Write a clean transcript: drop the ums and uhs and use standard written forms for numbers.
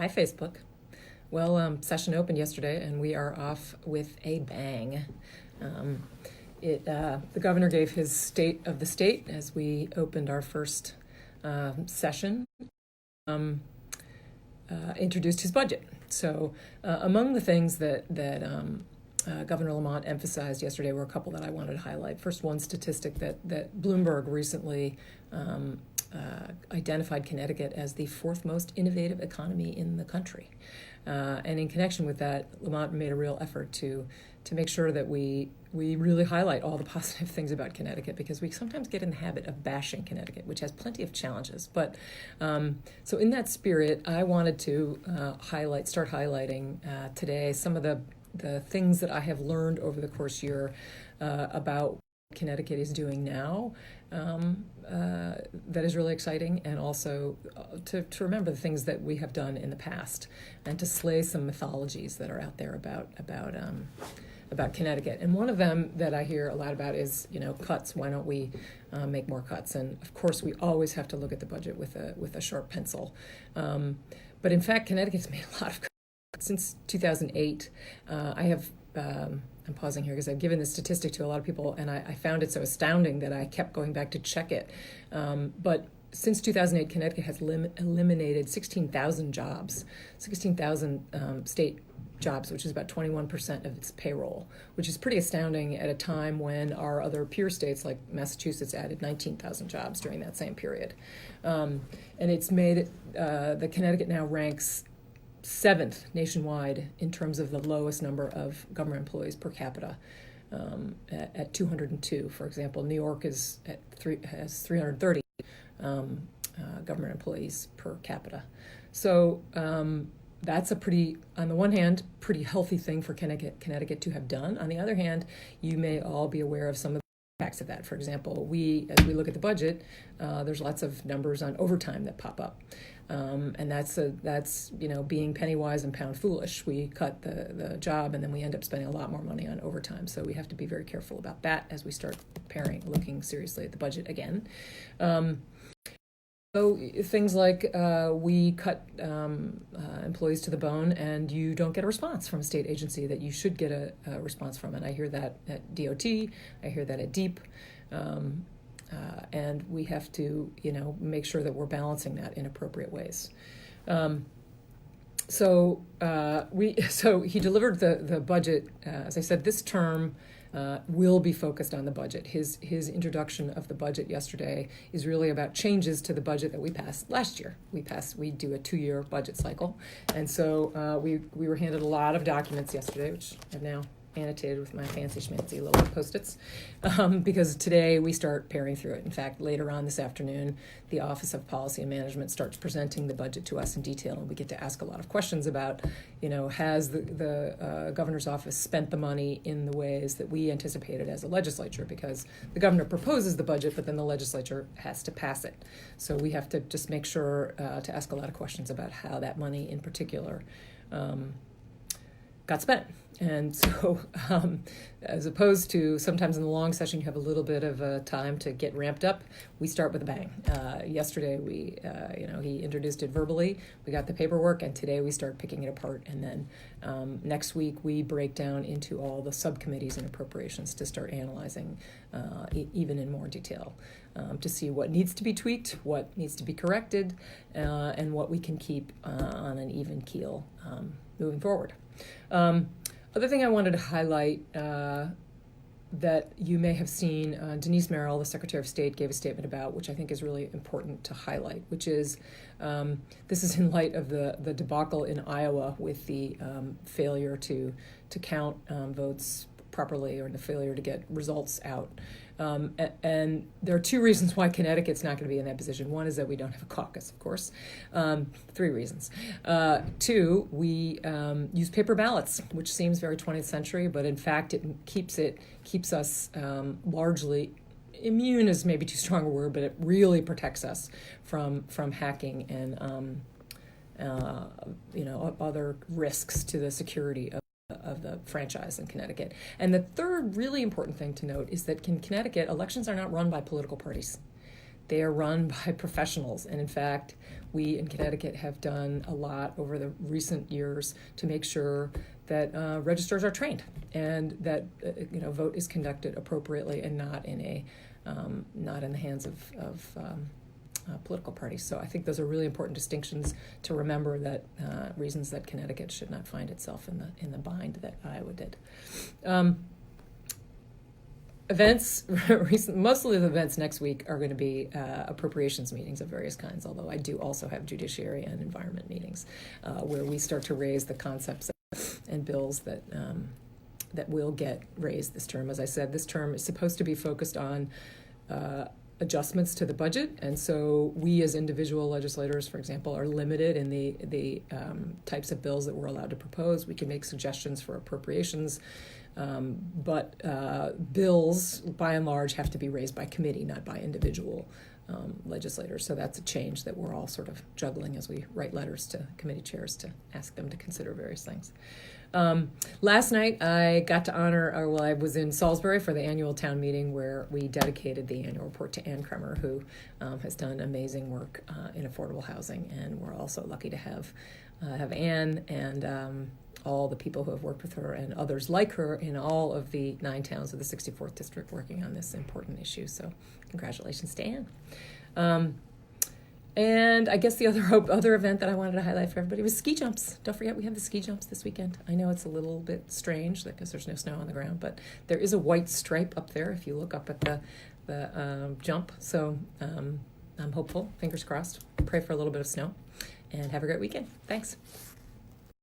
Hi, Facebook. Well, session opened yesterday, and we are off with a bang. Um, the governor gave his state of the state as we opened our first session. Introduced his budget. So, among the things that Governor Lamont emphasized yesterday were a couple that I wanted to highlight. First, one statistic that Bloomberg recently identified Connecticut as the fourth most innovative economy in the country. And in connection with that, Lamont made a real effort to make sure that we really highlight all the positive things about Connecticut, because we sometimes get in the habit of bashing Connecticut, which has plenty of challenges. But so in that spirit, I wanted to start highlighting today some of the things that I have learned over the course year about what Connecticut is doing now that is really exciting, and also to remember the things that we have done in the past, and to slay some mythologies that are out there about Connecticut. And one of them that I hear a lot about is, cuts. Why don't we make more cuts? And of course, we always have to look at the budget with a sharp pencil. But in fact, Connecticut's made a lot of cuts since 2008. I'm pausing here because I've given this statistic to a lot of people, and I found it so astounding that I kept going back to check it. But since 2008, Connecticut has eliminated 16,000 jobs, 16,000 state jobs, which is about 21% of its payroll, which is pretty astounding at a time when our other peer states like Massachusetts added 19,000 jobs during that same period. And it's made it, the Connecticut now ranks 7th nationwide in terms of the lowest number of government employees per capita, at 202. For example, New York has 330 government employees per capita. So that's a pretty, on the one hand, pretty healthy thing for Connecticut to have done. On the other hand, you may all be aware of some of the impacts of that. For example, as we look at the budget, there's lots of numbers on overtime that pop up. And that's being penny wise and pound foolish. We cut the job, and then we end up spending a lot more money on overtime. So we have to be very careful about that as we start looking seriously at the budget again. So things like we cut employees to the bone, and you don't get a response from a state agency that you should get a response from. And I hear that at DOT, I hear that at DEEP. And we have to, make sure that we're balancing that in appropriate ways. So he delivered the budget. As I said, this term will be focused on the budget. His introduction of the budget yesterday is really about changes to the budget that we passed last year. We do a 2-year budget cycle, and so we were handed a lot of documents yesterday, which I've now annotated with my fancy schmancy little Post-its, because today we start paring through it. In fact, later on this afternoon, the Office of Policy and Management starts presenting the budget to us in detail, and we get to ask a lot of questions about, has the governor's office spent the money in the ways that we anticipated as a legislature? Because the governor proposes the budget, but then the legislature has to pass it. So we have to just make sure to ask a lot of questions about how that money in particular got spent. And so as opposed to sometimes in the long session you have a little bit of time to get ramped up, we start with a bang. Yesterday he introduced it verbally, we got the paperwork, and today we start picking it apart. And then next week we break down into all the subcommittees and appropriations to start analyzing even in more detail, to see what needs to be tweaked, what needs to be corrected, and what we can keep on an even keel moving forward. Other thing I wanted to highlight that you may have seen, Denise Merrill, the Secretary of State, gave a statement about, which I think is really important to highlight, which is this is in light of the debacle in Iowa with the failure to count votes properly, or the failure to get results out. And there are 2 reasons why Connecticut's not going to be in that position. One is that we don't have a caucus, of course. 3 reasons. 2, we use paper ballots, which seems very 20th century, but in fact it keeps us largely immune is maybe too strong a word, but it really protects us from hacking and other risks to the security of the franchise in Connecticut. And the third really important thing to note is that in Connecticut, elections are not run by political parties. They are run by professionals, and in fact, we in Connecticut have done a lot over the recent years to make sure that registrars are trained and that vote is conducted appropriately and not in the hands of political parties. So I think those are really important distinctions to remember, that reasons that Connecticut should not find itself in the bind that Iowa did. Events, mostly the events next week are going to be appropriations meetings of various kinds, although I do also have judiciary and environment meetings where we start to raise the concepts and bills that will get raised this term. As I said, this term is supposed to be focused on adjustments to the budget, and so we as individual legislators, for example, are limited in the types of bills that we're allowed to propose. We can make suggestions for appropriations, but bills, by and large, have to be raised by committee, not by individual legislators. So that's a change that we're all sort of juggling as we write letters to committee chairs to ask them to consider various things. Last night I got to I was in Salisbury for the annual town meeting where we dedicated the annual report to Ann Kremer, who has done amazing work in affordable housing, and we're also lucky to have Ann and all the people who have worked with her and others like her in all of the 9 towns of the 64th district working on this important issue. So congratulations to Ann. And I guess the other event that I wanted to highlight for everybody was ski jumps. Don't forget, we have the ski jumps this weekend. I know it's a little bit strange because there's no snow on the ground, but there is a white stripe up there if you look up at the jump. So I'm hopeful, fingers crossed. Pray for a little bit of snow, and have a great weekend. Thanks.